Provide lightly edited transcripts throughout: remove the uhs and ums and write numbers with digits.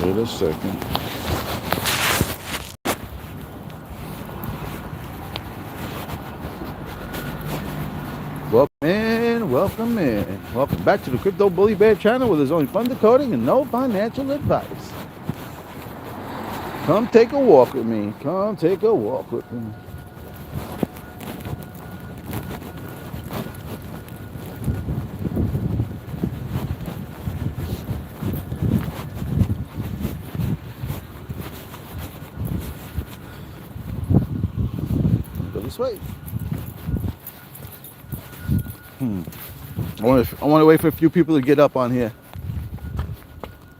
Wait a second. Welcome in. Welcome back to the Crypto Bully Bear channel, where there's only fun decoding and no financial advice. Come take a walk with me. Come take a walk with me. Go this way. I want to wait for a few people to get up on here.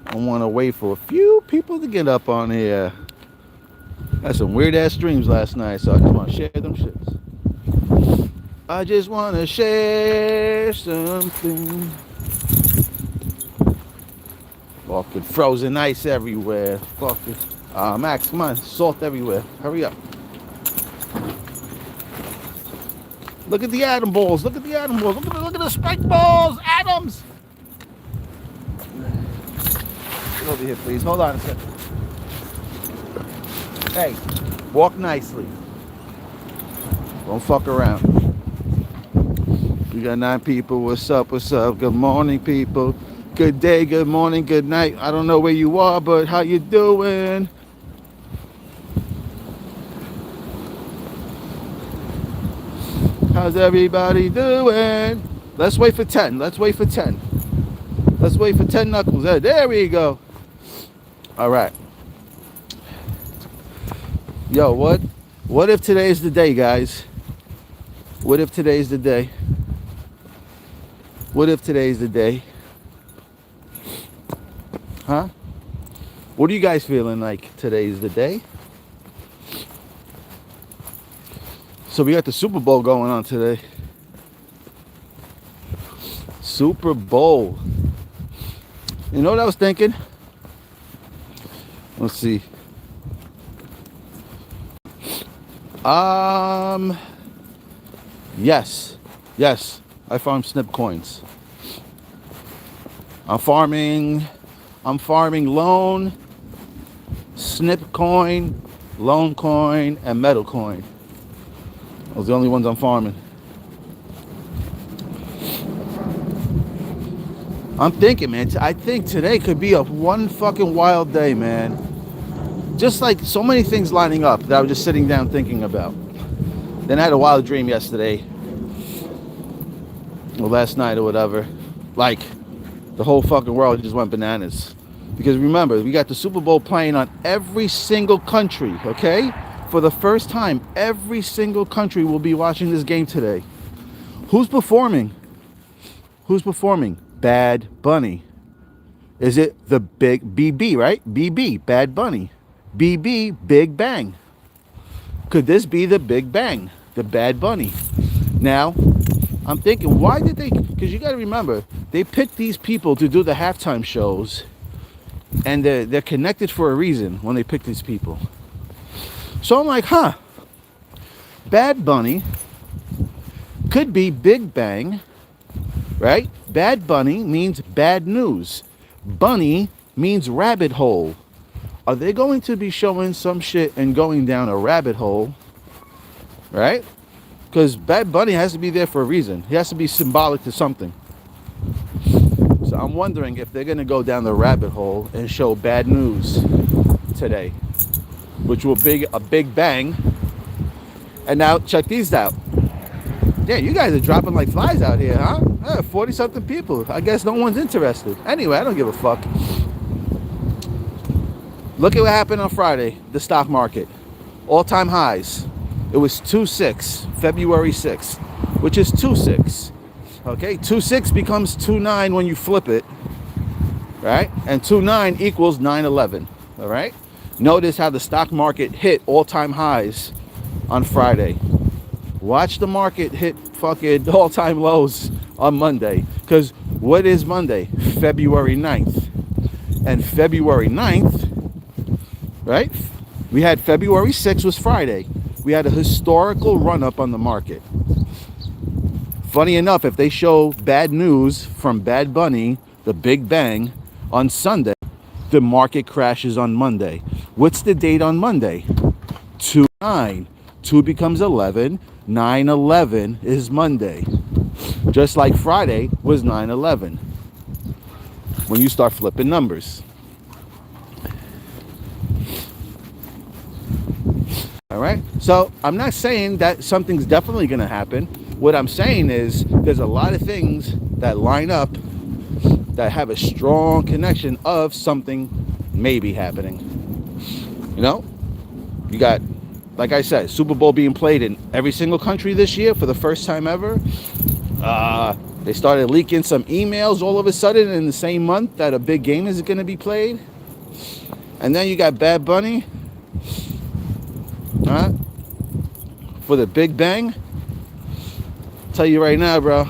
I want to wait for a few people to get up on here. Had some weird ass streams last night, so I just want to share them shits. I just want to share something. Fucking frozen ice everywhere. Fucking Max, come on, salt everywhere. Hurry up. Look at the atom balls. Look at the atom balls. Look at the spike balls. Atoms. Get over here, please. Hold on a second. Hey, walk nicely. Don't fuck around. We got 9 people. What's up? What's up? Good morning, people. Good day, good morning, good night. I don't know where you are, but how you doing? How's everybody doing? Let's wait for 10. Let's wait for 10. Let's wait for 10 knuckles. There we go. All right. Yo, what if today's the day, guys? What if today's the day? What if today's the day? Huh? What are you guys feeling like today's the day? So we got the Super Bowl going on today. Super Bowl. You know what I was thinking? Let's see. Yes. I farm snip coins. I'm farming loan, snip coin, loan coin, and metal coin. Those are the only ones I'm farming. I'm thinking, man, I think today could be a one fucking wild day, man. Just like so many things lining up that I was just sitting down thinking about. Then I had a wild dream yesterday. Or last night or whatever. Like, the whole fucking world just went bananas. Because remember, we got the Super Bowl playing on every single country, okay? For the first time, every single country will be watching this game today. Who's performing? Who's performing? Bad Bunny. Is it the big BB, right? BB, Bad Bunny. BB, Big Bang. Could this be the Big Bang? The Bad Bunny. Now, I'm thinking, why did they, because you got to remember, they picked these people to do the halftime shows, and they're connected for a reason when they pick these people. So I'm like, Bad Bunny could be Big Bang, right? Bad Bunny means bad news. Bunny means rabbit hole. Are they going to be showing some shit and going down a rabbit hole, right? Because Bad Bunny has to be there for a reason. He has to be symbolic to something. So I'm wondering if they're going to go down the rabbit hole and show bad news today, which will be a big bang. And now check these out. Yeah, you guys are dropping like flies out here, huh? 40-something people. I guess no one's interested. Anyway, I don't give a fuck. Look at what happened on Friday, the stock market. All-time highs. It was 2.6, February 6th, which is 2.6. Okay, 2.6 becomes 2.9 when you flip it, right? And 2.9 equals 9.11, all right? Notice how the stock market hit all-time highs on Friday. Watch the market hit fucking all-time lows on Monday. Because what is Monday? February 9th. And February 9th, right? We had February 6th was Friday. We had a historical run-up on the market. Funny enough, if they show bad news from Bad Bunny, the Big Bang, on Sunday, the market crashes on Monday. What's the date on Monday? 2/9. 2 becomes 11. 9/11 is Monday. Just like Friday was 9/11. When you start flipping numbers. All right. So I'm not saying that something's definitely going to happen. What I'm saying is there's a lot of things that line up that have a strong connection of something maybe happening. You know, you got, like I said, Super Bowl being played in every single country this year for the first time ever. They started leaking some emails all of a sudden in the same month that a big game is going to be played. And then you got Bad Bunny. For the Big Bang. Tell you right now, bro,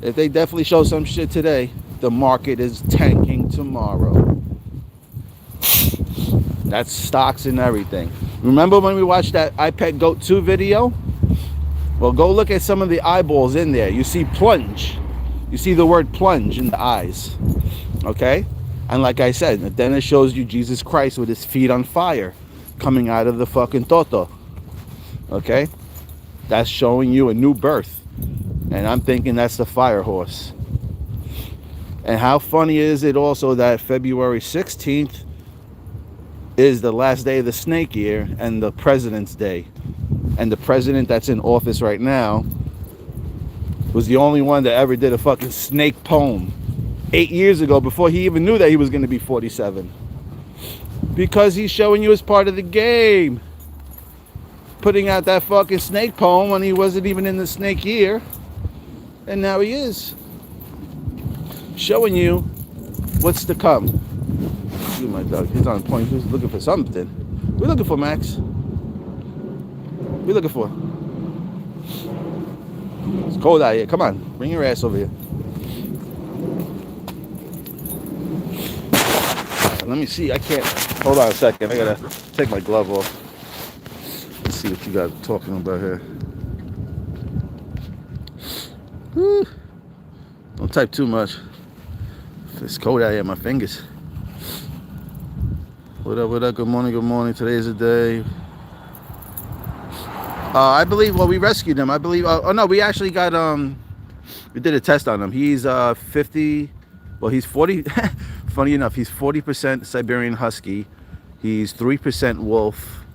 if they definitely show some shit today, the market is tanking tomorrow. That's stocks and everything. Remember when we watched that iPad Goat 2 video? Well, go look at some of the eyeballs in there. You see plunge. You see the word plunge in the eyes. Okay? And like I said, then it shows you Jesus Christ with his feet on fire coming out of the fucking toto. Okay? That's showing you a new birth. And I'm thinking that's the fire horse. And how funny is it also that February 16th is the last day of the snake year and the President's Day. And the president that's in office right now was the only one that ever did a fucking snake poem 8 years ago before he even knew that he was going to be 47. Because he's showing you as part of the game. Putting out that fucking snake poem when he wasn't even in the snake year. And now he is. Showing you what's to come. Look at my dog. He's on point. He's looking for something. We're looking for Max. We're looking for. It's cold out here. Come on. Bring your ass over here. Let me see. I can't. Hold on a second. I gotta take my glove off. Let's see what you guys are talking about here. Whew. Don't type too much. It's cold out here. My fingers. What up? What up? Good morning. Good morning. Today's the day. I believe. Well, we rescued him. I believe. Oh no, we actually got. We did a test on him. He's 50. Well, he's 40. Funny enough, he's 40% Siberian Husky. He's 3% Wolf.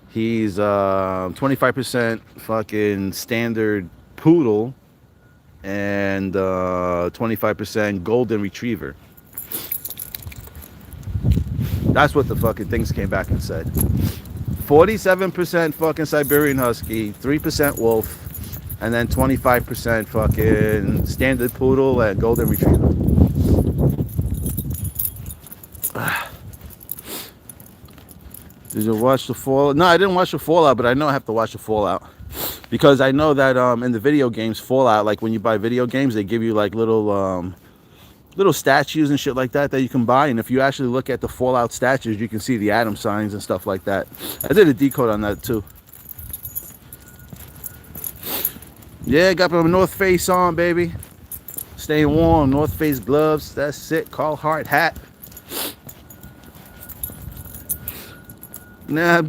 He's 25% fucking standard Poodle, and 25% Golden Retriever. That's what the fucking things came back and said. 47% fucking Siberian Husky, 3% Wolf, and then 25% fucking standard Poodle and Golden Retriever. Did you watch the Fallout? No, I didn't watch the Fallout, but I know I have to watch the Fallout. Because I know that in the video games, Fallout, like when you buy video games, they give you like little statues and shit like that you can buy. And if you actually look at the Fallout statues, you can see the atom signs and stuff like that. I did a decode on that too. Yeah, got my North Face on, baby. Staying warm. North Face gloves. That's it. Carhartt hat. Nah,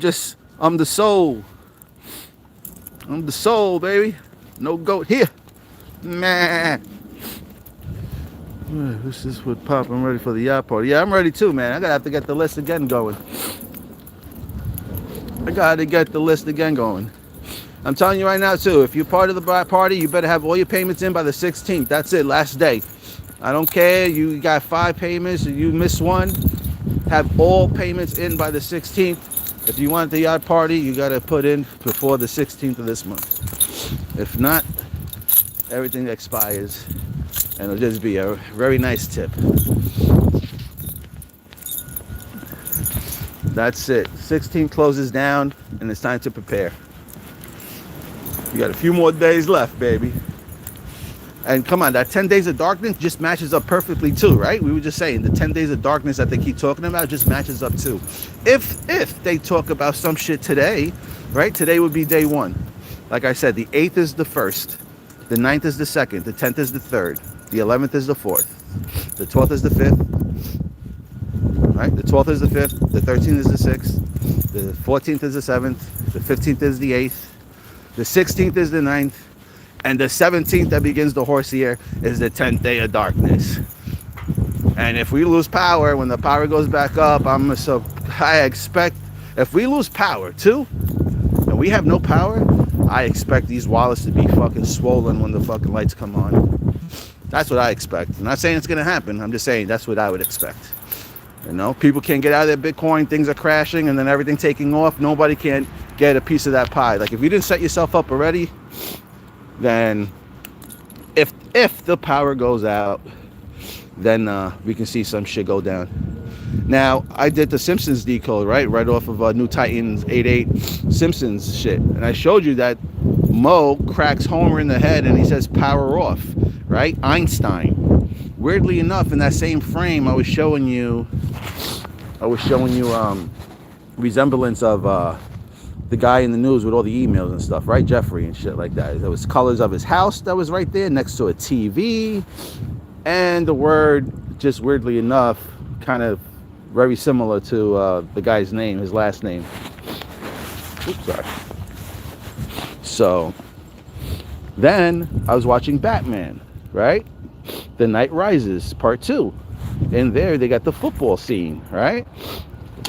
I'm the soul. I'm the soul, baby. No goat here. Man. This is what Pop. I'm ready for the yacht party. Yeah, I'm ready too, man. I gotta have to get the list again going. I'm telling you right now too, if you're part of the party, you better have all your payments in by the 16th. That's it, last day. I don't care. You got 5 payments and you miss one. Have all payments in by the 16th. If you want the yacht party, you got to put in before the 16th of this month. If not, everything expires. And it'll just be a very nice tip. That's it. 16th closes down, and it's time to prepare. You got a few more days left, baby. And come on, that 10 days of darkness just matches up perfectly too, right? We were just saying the 10 days of darkness that they keep talking about just matches up too. If they talk about some shit today, right? Today would be day 1. Like I said, the 8th is the 1st. The 9th is the 2nd. The 10th is the 3rd. The 11th is the 4th. The 12th is the 5th. right? The 12th is the 5th, the 13th is the 6th, the 14th is the 7th, the 15th is the 8th, the 16th is the 9th, and the 17th that begins the horse year is the 10th day of darkness. And if we lose power, when the power goes back up, I expect, if we lose power too, and we have no power, I expect these wallets to be fucking swollen when the fucking lights come on. That's what I expect. I'm not saying it's gonna happen. I'm just saying that's what I would expect. You know, people can't get out of their Bitcoin, things are crashing, and then everything taking off. Nobody can get a piece of that pie. Like if you didn't set yourself up already, then if the power goes out, then we can see some shit go down. Now, I did the Simpsons decode, right off of New Titans 8.8 Simpsons shit, and I showed you that Mo cracks Homer in the head and he says power off, right? Einstein. Weirdly enough, in that same frame, I was showing you resemblance of the guy in the news with all the emails and stuff, right? Jeffrey and shit like that. There was colors of his house that was right there next to a TV, and the word, just weirdly enough, kind of very similar to the guy's name, his last name. Oops, sorry. So then I was watching Batman, right? The Night Rises Part 2. And there they got the football scene, right?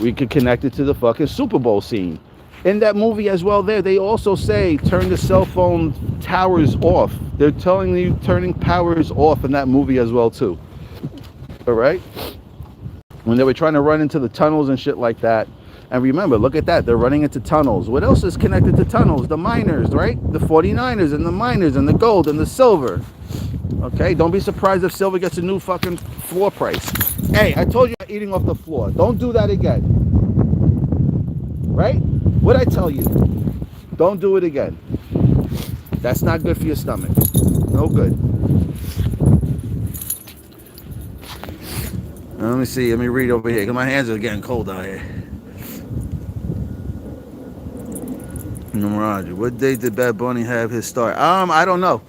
We could connect it to the fucking Super Bowl scene. In that movie as well there, they also say turn the cell phone towers off. They're telling you turning powers off in that movie as well too. All right? When they were trying to run into the tunnels and shit like that. And remember, look at that. They're running into tunnels. What else is connected to tunnels? The miners, right? The 49ers and the miners and the gold and the silver. Okay? Don't be surprised if silver gets a new fucking floor price. Hey, I told you I'm eating off the floor. Don't do that again. Right? What'd I tell you? Don't do it again. That's not good for your stomach. No good. Let me see. Let me read over here, because my hands are getting cold out here. Numerology. What date did Bad Bunny have his start? I don't know.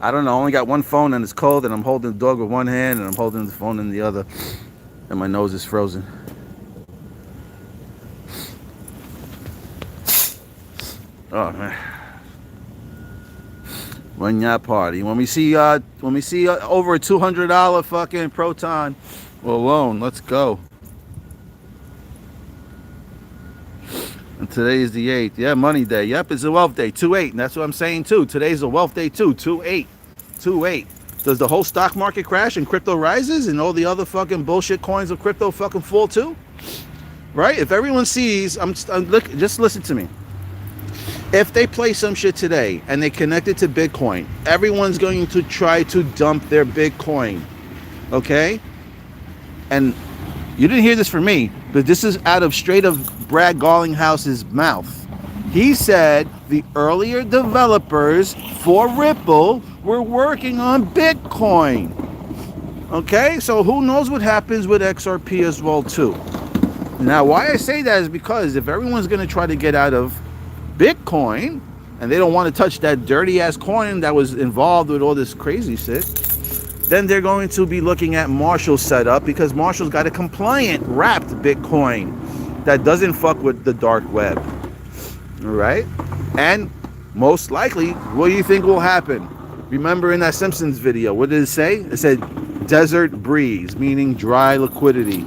I only got one phone and it's cold, and I'm holding the dog with one hand and I'm holding the phone in the other, and my nose is frozen. Oh man. When y'all party. When we see over a $200 fucking Proton alone, let's go. And today is the 8th. Yeah, money day. Yep, it's a wealth day. 2-8. And that's what I'm saying too. Today's a wealth day too. 2-8. 2-8. Does the whole stock market crash and crypto rises and all the other fucking bullshit coins of crypto fucking fall too? Right? If everyone sees, just listen to me. If they play some shit today and they connect it to Bitcoin, everyone's going to try to dump their Bitcoin. Okay? And you didn't hear this from me, but this is out of straight of Brad Garlinghouse's mouth. He said the earlier developers for Ripple were working on Bitcoin. Okay? So who knows what happens with XRP as well too. Now, why I say that is because if everyone's going to try to get out of Bitcoin and they don't want to touch that dirty ass coin that was involved with all this crazy shit, then they're going to be looking at Marshall's setup, because Marshall's got a compliant wrapped Bitcoin that doesn't fuck with the dark web. All right? And most likely, what do you think will happen? Remember in that Simpsons video, what did it say? It said desert breeze, meaning dry liquidity.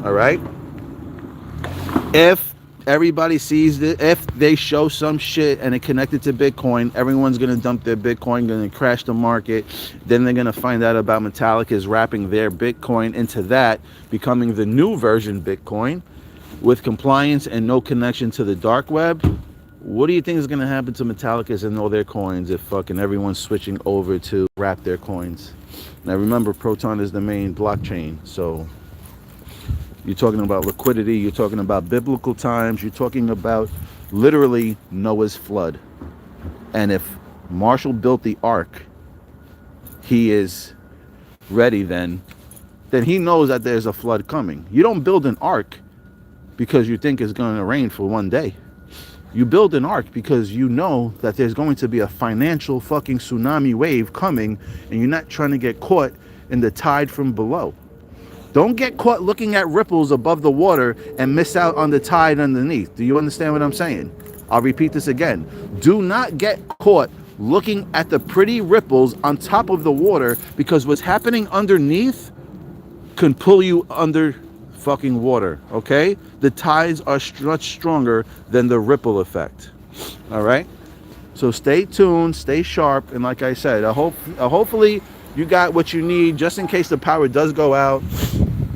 All right? If everybody sees it, if they show some shit and it connected to Bitcoin, everyone's going to dump their Bitcoin, going to crash the market. Then they're going to find out about Metallica's wrapping their Bitcoin into that, becoming the new version Bitcoin with compliance and no connection to the dark web. What do you think is going to happen to Metallica's and all their coins if fucking everyone's switching over to wrap their coins? Now remember, Proton is the main blockchain, so you're talking about liquidity, you're talking about biblical times, you're talking about literally Noah's flood. And if Marshall built the ark, he is ready then he knows that there's a flood coming. You don't build an ark because you think it's going to rain for one day. You build an ark because you know that there's going to be a financial fucking tsunami wave coming, and you're not trying to get caught in the tide from below. Don't get caught looking at ripples above the water and miss out on the tide underneath. Do you understand what I'm saying? I'll repeat this again. Do not get caught looking at the pretty ripples on top of the water, because what's happening underneath can pull you under fucking water, okay? The tides are much stronger than the ripple effect, all right? So stay tuned, stay sharp, and like I said, hopefully you got what you need just in case the power does go out.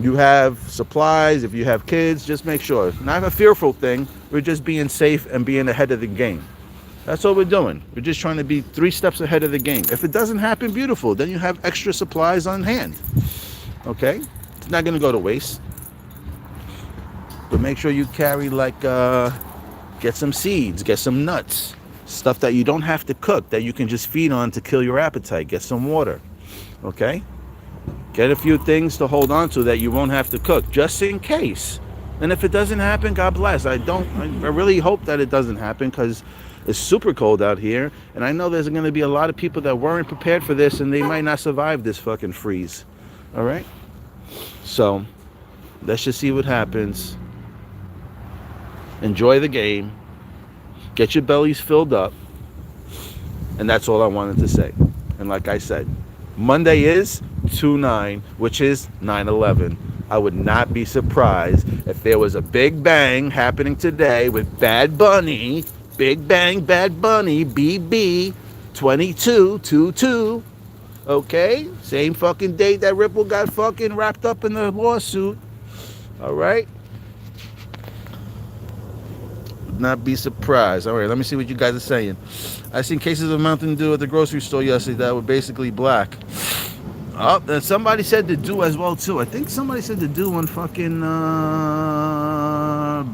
You have supplies. If you have kids, just make sure. Not a fearful thing. We're just being safe and being ahead of the game. That's all we're doing. We're just trying to be 3 steps ahead of the game. If it doesn't happen, beautiful. Then you have extra supplies on hand. Okay? It's not going to go to waste. But make sure you carry, like, get some seeds, get some nuts. Stuff that you don't have to cook, that you can just feed on to kill your appetite. Get some water. Okay? Get a few things to hold on to that you won't have to cook, just in case. And if it doesn't happen, God bless. I really hope that it doesn't happen, because it's super cold out here. And I know there's going to be a lot of people that weren't prepared for this, and they might not survive this fucking freeze. All right? So, let's just see what happens. Enjoy the game. Get your bellies filled up. And that's all I wanted to say. And like I said, Monday is 2/9, which is 9/11. I would not be surprised if there was a big bang happening today with Bad Bunny, Big Bang Bad Bunny, BB 2222. Okay? Same fucking date that Ripple got fucking wrapped up in the lawsuit. All right? Not be surprised. All right, let me see what you guys are saying. I seen cases of Mountain Dew at the grocery store yesterday that were basically black. Oh, and somebody said the Dew as well too. I think somebody said the Dew on fucking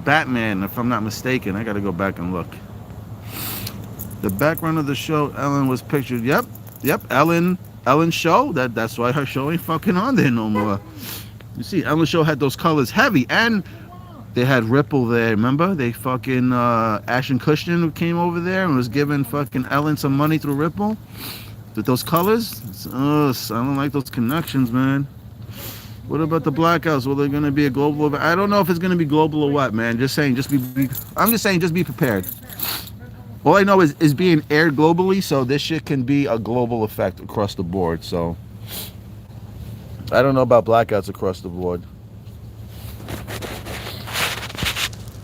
Batman, if I'm not mistaken. I gotta go back and look. The background of the show, Ellen was pictured. Yep, Ellen's show. That's why her show ain't fucking on there no more. You see, Ellen's show had those colors heavy, and they had Ripple there, remember? They fucking, Ashton Kutcher came over there and was giving fucking Ellen some money through Ripple. With those colors? I don't like those connections, man. What about the blackouts? Well, they're going to be a global event. I don't know if it's going to be global or what, man. Just saying, I'm just saying, just be prepared. All I know is being aired globally, so this shit can be a global effect across the board, so. I don't know about blackouts across the board.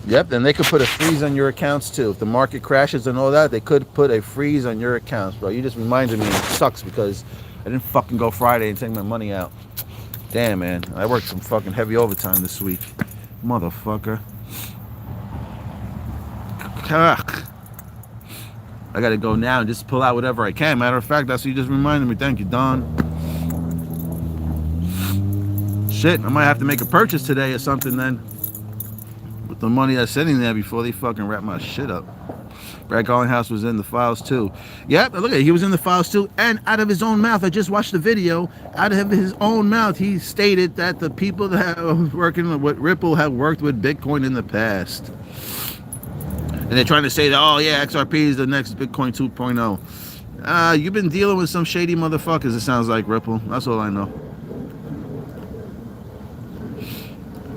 Yep, and they could put a freeze on your accounts too. If the market crashes and all that, they could put a freeze on your accounts, bro. You just reminded me, and it sucks because I didn't fucking go Friday and take my money out. Damn, man. I worked some fucking heavy overtime this week. Motherfucker. I gotta go now and just pull out whatever I can. Matter of fact, that's what you just reminded me. Thank you, Don. Shit, I might have to make a purchase today or something then. With the money that's sitting there before they fucking wrap my shit up. Brad Garlinghouse was in the files too. Yep, look at it. He was in the files too. And out of his own mouth, I just watched the video. Out of his own mouth, he stated that the people that are working with Ripple have worked with Bitcoin in the past. And they're trying to say that, oh yeah, XRP is the next Bitcoin 2.0. You've been dealing with some shady motherfuckers, it sounds like, Ripple. That's all I know.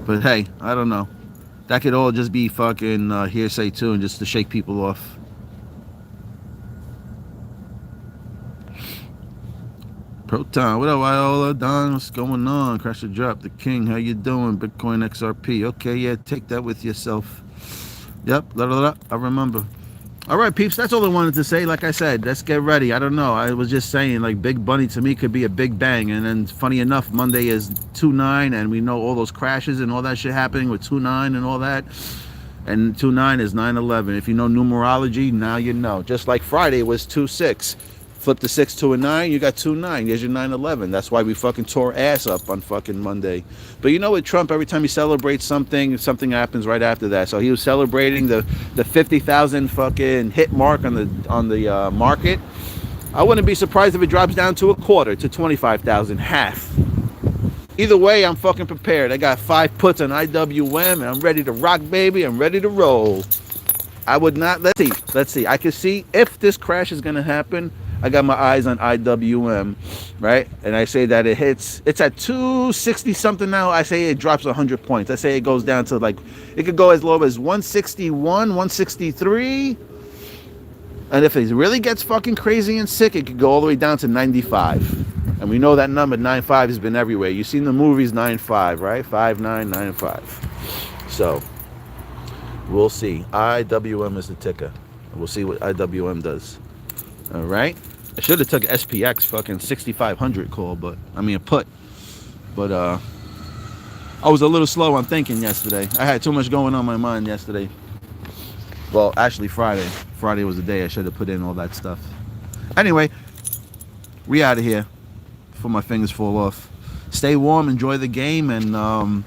But hey, I don't know. That could all just be fucking hearsay too, and just to shake people off. Proton, what up, Viola? Don, what's going on? Crash the drop, the king, how you doing? Bitcoin XRP. Okay, yeah, take that with yourself. Yep, I remember. All right, peeps, that's all I wanted to say. Like I said, let's get ready. I don't know. I was just saying, like, Big Bunny to me could be a big bang. And then, funny enough, Monday is 2/9, and we know all those crashes and all that shit happening with 2/9 and all that. And 2/9 is 9/11. If you know numerology, now you know. Just like Friday was 2/6. Flip the 6 to a 9, you got 2/9. There's your 9/11. That's why we fucking tore ass up on fucking Monday. But you know what, Trump, every time he celebrates something, something happens right after that. So he was celebrating the 50,000 fucking hit mark on the market. I wouldn't be surprised if it drops down to a quarter, to 25,000, half. Either way, I'm fucking prepared. I got 5 puts on IWM, and I'm ready to rock, baby. I'm ready to roll. I would not, let's see. I can see if this crash is going to happen. I got my eyes on IWM, right? And I say that it's at 260 something now. I say it drops 100 points. I say it goes down to like, it could go as low as 161, 163. And if it really gets fucking crazy and sick, it could go all the way down to 95. And we know that number 95 has been everywhere. You've seen the movies 95, right? 5995. So we'll see. IWM is the ticker. We'll see what IWM does. All right. I should have took SPX fucking 6500 call, but I mean a put. But I was a little slow on thinking yesterday. I had too much going on my mind yesterday. Well, actually Friday. Friday was the day I should have put in all that stuff. Anyway, we out of here before my fingers fall off. Stay warm, enjoy the game, and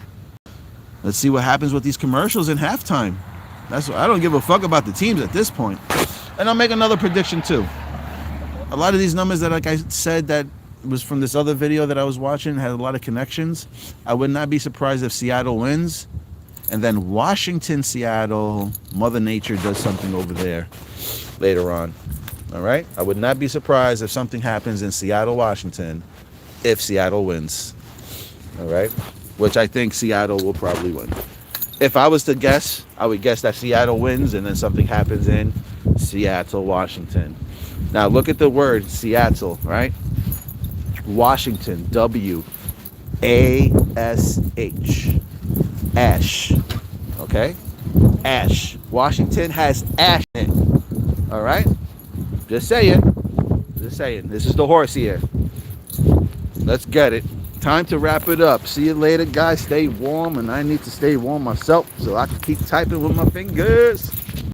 let's see what happens with these commercials in halftime. I don't give a fuck about the teams at this point. And I'll make another prediction too. A lot of these numbers that, like I said, that was from this other video that I was watching, had a lot of connections. I would not be surprised if Seattle wins, and then Washington, Seattle, Mother Nature does something over there later on. All right? I would not be surprised if something happens in Seattle, Washington, if Seattle wins. All right? Which I think Seattle will probably win. If I was to guess, I would guess that Seattle wins and then something happens in Seattle, Washington. Now look at the word Seattle, right? Washington, W-A-S-H. Ash. Okay? Ash. Washington has ash in it. All right? Just saying. Just saying. This is the horse here. Let's get it. Time to wrap it up. See you later, guys. Stay warm, and I need to stay warm myself so I can keep typing with my fingers.